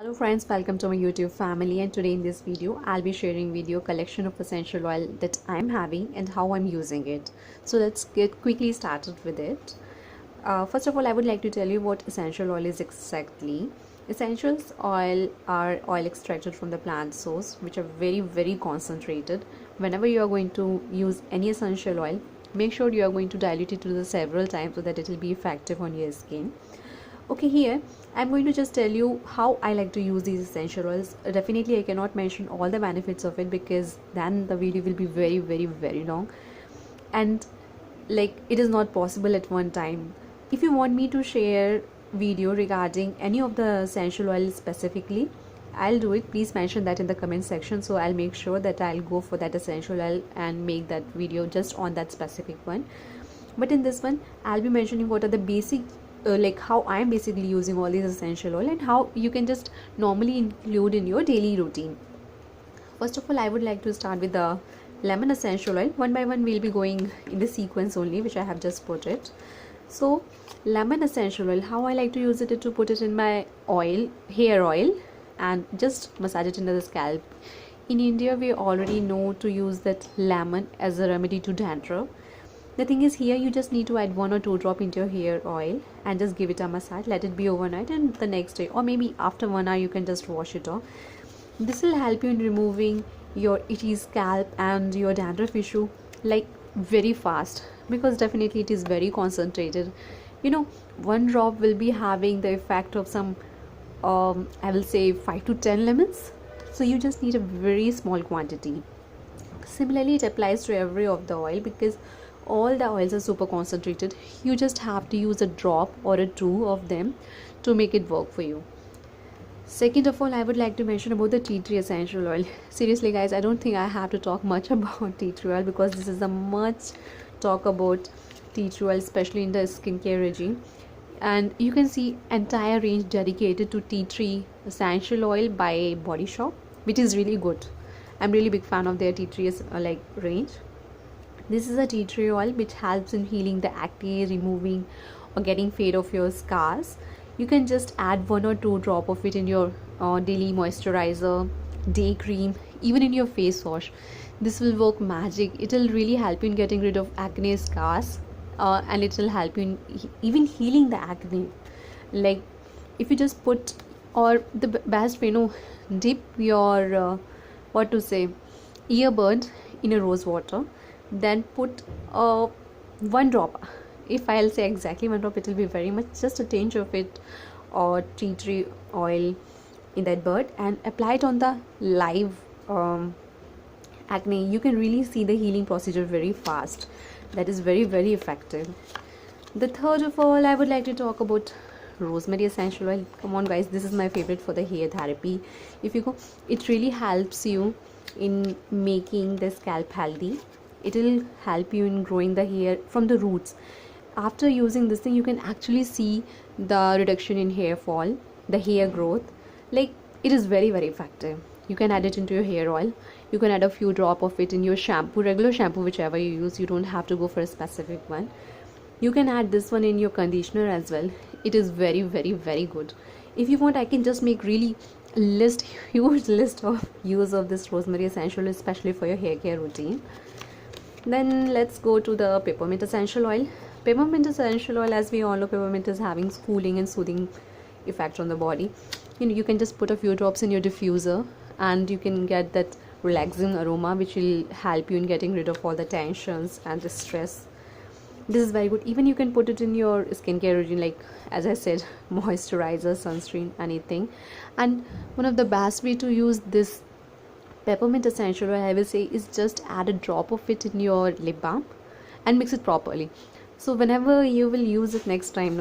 Hello friends, welcome to my YouTube family, and today in this video I'll be sharing with you a collection of essential oil that I'm having and how I'm using it. So let's get quickly started with it. First of all, I would like to tell you what essential oil is exactly. Essentials oil are oil extracted from the plant source, which are very concentrated. Whenever you are going to use any essential oil, make sure you are going to dilute it to the several times so that it will be effective on your skin. Okay, here I'm going to just tell you how I like to use these essential oils. Definitely I cannot mention all the benefits of it because then the video will be very long, and like it is not possible at one time. If you want me to share video regarding any of the essential oil specifically, I'll do it. Please mention that in the comment section, so I'll make sure that I'll go for that essential oil and make that video just on that specific one. But in this one I'll be mentioning what are the basic like how I'm basically using all these essential oil and how you can just normally include in your daily routine. First of all, I would like to start with the lemon essential oil. One by one we'll be going in the sequence only which I have just put it. So lemon essential oil, how I like to use it is to put it in my hair oil, and just massage it into the scalp. In India we already know to use that lemon as a remedy to dandruff. The thing is, here you just need to add 1 or 2 drops into your hair oil and just give it a massage. Let it be overnight, and the next day or maybe after 1 hour you can just wash it off. This will help you in removing your itchy scalp and your dandruff issue like very fast, because definitely it is very concentrated. 1 drop will be having the effect of some I will say 5 to 10 lemons. So you just need a very small quantity. Similarly, it applies to every of the oil because all the oils are super concentrated. You just have to use a drop or a two of them to make it work for you. Second of all, I would like to mention about the tea tree essential oil. Seriously guys, I don't think I have to talk much about tea tree oil because this is a much talk about tea tree oil, especially in the skincare regime. And you can see entire range dedicated to tea tree essential oil by Body Shop, which is really good. I'm really big fan of their tea tree range. This is a tea tree oil which helps in healing the acne, removing or getting fade of your scars. You can just add 1 or 2 drops of it in your daily moisturizer, day cream, even in your face wash. This will work magic. It will really help you in getting rid of acne scars, and it will help you in even healing the acne. Like if you just put, or the best way, dip your what to say earbud in a rose water, then put 1 drop. If I'll say exactly 1 drop, it will be very much just a tinge of it or tea tree oil in that bud, and apply it on the live acne. You can really see the healing procedure very fast. That is very effective. The third of all, I would like to talk about rosemary essential oil. Come on guys, this is my favorite for the hair therapy. If you go, it really helps you in making the scalp healthy. It will help you in growing the hair from the roots. After using this thing, you can actually see the reduction in hair fall, the hair growth. Like it is very effective. You can add it into your hair oil. You can add a few drops of it in your shampoo, regular shampoo, whichever you use. You don't have to go for a specific one. You can add this one in your conditioner as well. It is very good. If you want, I can just make really huge list of use of this rosemary essential, especially for your hair care routine. Then let's go to the peppermint essential oil. Peppermint essential oil, as we all know, peppermint is having cooling and soothing effect on the body. You can just put a few drops in your diffuser and you can get that relaxing aroma which will help you in getting rid of all the tensions and the stress. This is very good. Even you can put it in your skincare routine, like as I said, moisturizer, sunscreen, anything. And one of the best way to use this peppermint essential oil, I will say, is just add a drop of it in your lip balm and mix it properly. So whenever you will use it next time,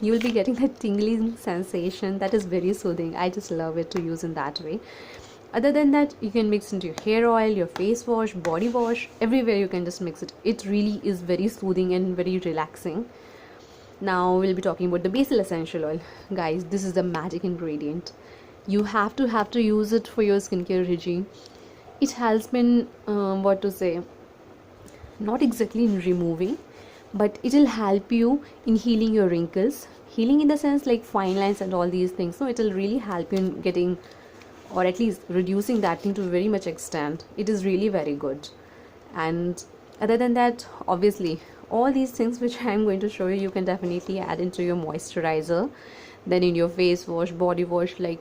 you will be getting that tingling sensation that is very soothing. I just love it to use in that way. Other than that, you can mix into your hair oil, your face wash, body wash, everywhere you can just mix it. It really is very soothing and very relaxing. Now we'll be talking about the basil essential oil. Guys, this is the magic ingredient. You have to use it for your skincare regime. It helps in what to say, not exactly in removing, but it will help you in healing your wrinkles, healing in the sense like fine lines and all these things. So it will really help you in getting, or at least reducing that thing to a very much extent. It is really very good. And other than that, obviously all these things which I'm going to show you, you can definitely add into your moisturizer, then in your face wash, body wash, like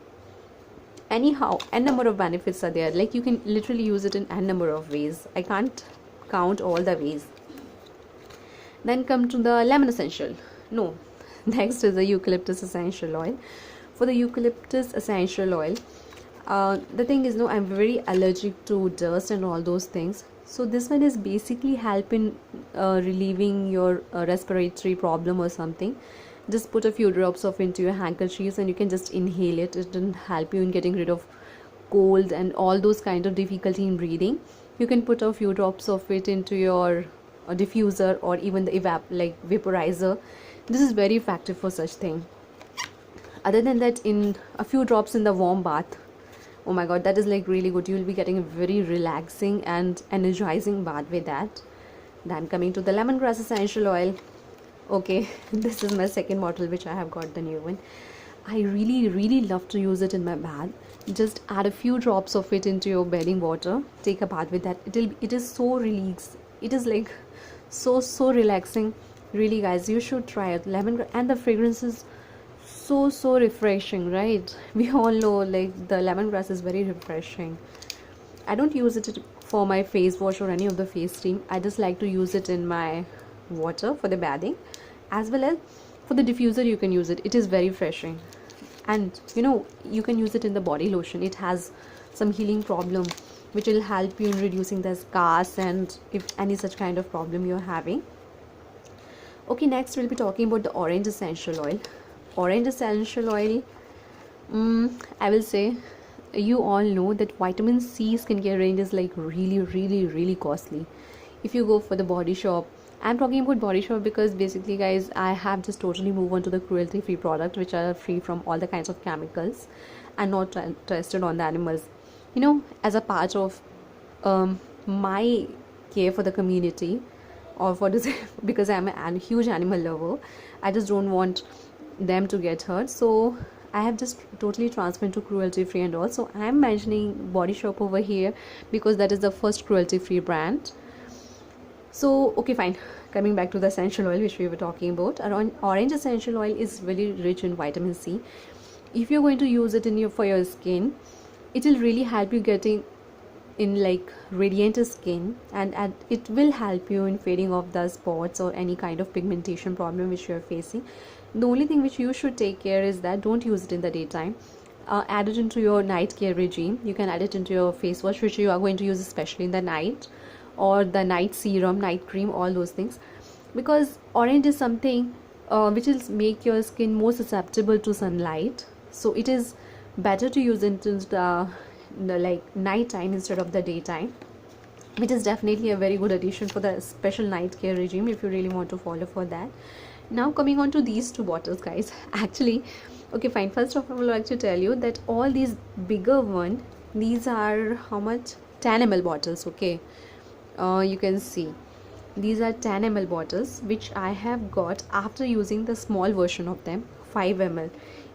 anyhow n number of benefits are there. Like you can literally use it in n number of ways. I can't count all the ways. Then come to the lemon essential. No, next is the eucalyptus essential oil. For the eucalyptus essential oil, the thing is, no, I'm very allergic to dust and all those things. So this one is basically helping relieving your respiratory problem or something. Just put a few drops of into your handkerchiefs and you can just inhale it. It will help you in getting rid of cold and all those kind of difficulty in breathing. You can put a few drops of it into your diffuser or even the vaporizer. This is very effective for such thing. Other than that, in a few drops in the warm bath, oh my god, that is like really good. You will be getting a very relaxing and energizing bath with that. Then coming to the lemongrass essential oil. Okay, this is my second bottle which I have got, the new one. I really love to use it in my bath. Just add a few drops of it into your bathing water, take a bath with that. It is so relaxing. It is like so relaxing. Really guys, you should try it. Lemongrass, and the fragrance is so refreshing, right? We all know like the lemongrass is very refreshing. I don't use it for my face wash or any of the face cream. I just like to use it in my water for the bathing, as well as for the diffuser you can use it. It is very refreshing. And you know, you can use it in the body lotion. It has some healing problem which will help you in reducing the scars and if any such kind of problem you're having. Okay, next we'll be talking about the orange essential oil. Orange essential oil, I will say, you all know that vitamin C skincare range is like really costly. If you go for the Body Shop, I'm talking about Body Shop because basically guys, I have just totally moved on to the cruelty free product which are free from all the kinds of chemicals and not tested on the animals. You know, as a part of my care for the community, or for this because I'm a huge animal lover, I just don't want them to get hurt. So I have just totally transferred to cruelty free, and also I'm mentioning Body Shop over here because that is the first cruelty free brand. So okay, fine, coming back to the essential oil which we were talking about. Orange essential oil is very rich in vitamin C. If you're going to use it in for your skin, it will really help you getting in like radiant skin, and it will help you in fading off the spots or any kind of pigmentation problem which you are facing. The only thing which you should take care is that don't use it in the daytime. Add it into your night care regime. You can add it into your face wash which you are going to use especially in the night, or the night serum, night cream, all those things, because orange is something which will make your skin more susceptible to sunlight. So it is better to use it in the like night time instead of the daytime, which is definitely a very good addition for the special night care regime if you really want to follow for that. Now coming on to these two bottles guys, actually, okay fine, first of all I would like to tell you that all these bigger one, these are how much, 10 ml bottles. Okay, you can see these are 10 ml bottles which I have got after using the small version of them, 5 ml.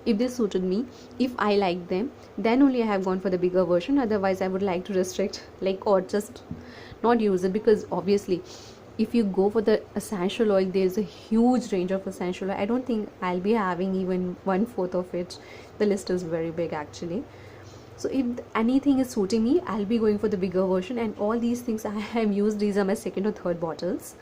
If they suited me, if I like them, then only I have gone for the bigger version. Otherwise I would like to restrict, like, or just not use it, because obviously if you go for the essential oil, there's a huge range of essential oil. I don't think I'll be having even 1/4 of it. The list is very big actually. So if anything is suiting me, I'll be going for the bigger version, and all these things I have used, these are my second or third bottles.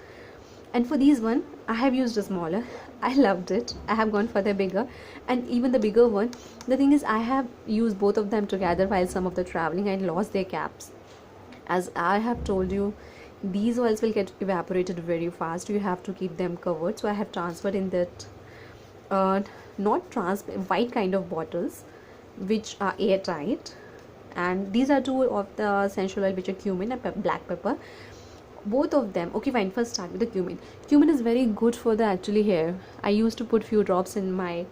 And for these one, I have used a smaller. I loved it. I have gone for the bigger, and even the bigger one. The thing is, I have used both of them together while some of the traveling and lost their caps. As I have told you, these oils will get evaporated very fast. You have to keep them covered. So I have transferred in that not white kind of bottles, which are airtight. And these are two of the essential oil which are cumin and black pepper. Both of them, okay fine, first start with the cumin is very good for the actually hair. I used to put few drops in my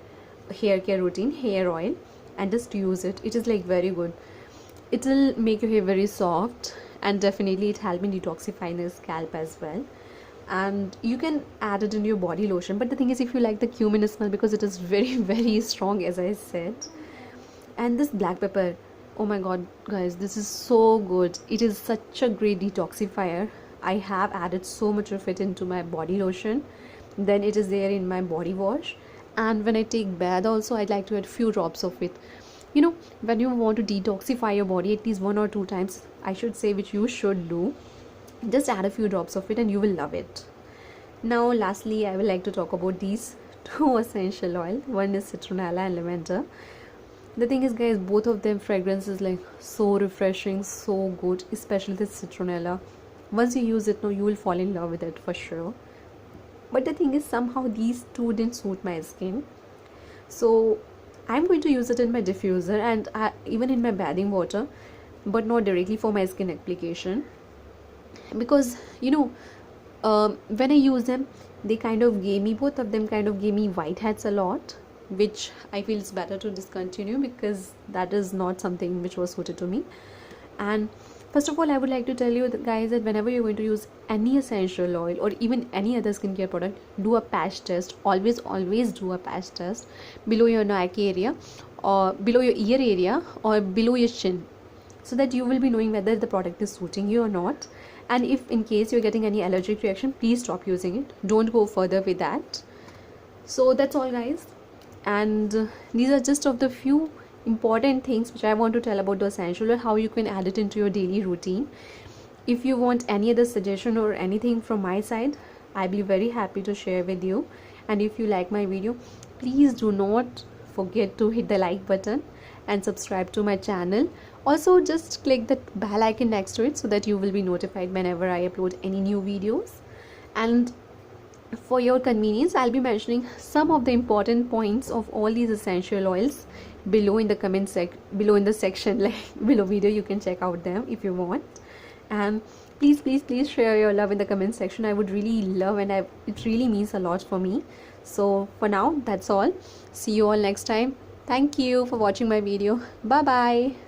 hair care routine, hair oil, and just use it. It is like very good. It will make your hair very soft, and definitely it helps me detoxify the scalp as well. and you can add it in your body lotion. But the thing is, if you like the cumin smell, because it is very very strong, as I said. And this black pepper, oh my god guys, this is so good. It is such a great detoxifier. I have added so much of it into my body lotion, then it is there in my body wash, and when I take bath also, I'd like to add few drops of it. You know, when you want to detoxify your body at least 1 or 2 times, I should say, which you should do, just add a few drops of it and you will love it. Now lastly, I would like to talk about these two essential oil. One is citronella and lavender. The thing is guys, both of them fragrance is like so refreshing, so good, especially the citronella. Once you use it now, you will fall in love with it for sure. But the thing is, somehow these two didn't suit my skin, so I'm going to use it in my diffuser and even in my bathing water, but not directly for my skin application, because you know, when I use them, they kind of gave me, both of them kind of gave me whiteheads a lot, which I feel is better to discontinue, because that is not something which was suited to me. And first of all, I would like to tell you that guys, that whenever you're going to use any essential oil or even any other skincare product, do a patch test. Always do a patch test below your neck area, or below your ear area, or below your chin, so that you will be knowing whether the product is suiting you or not. And if in case you're getting any allergic reaction, please stop using it. Don't go further with that. So that's all guys, and these are just of the few important things which I want to tell about the essential oil, how you can add it into your daily routine. If you want any other suggestion or anything from my side, I'll be very happy to share with you. And if you like my video, please do not forget to hit the like button and subscribe to my channel. Also just click the bell icon next to it, so that you will be notified whenever I upload any new videos. And for your convenience, I'll be mentioning some of the important points of all these essential oils below in the below in the section, like below video. You can check out them if you want. And please share your love in the comment section. I would really love, and it really means a lot for me. So for now, that's all. See you all next time. Thank you for watching my video. Bye bye.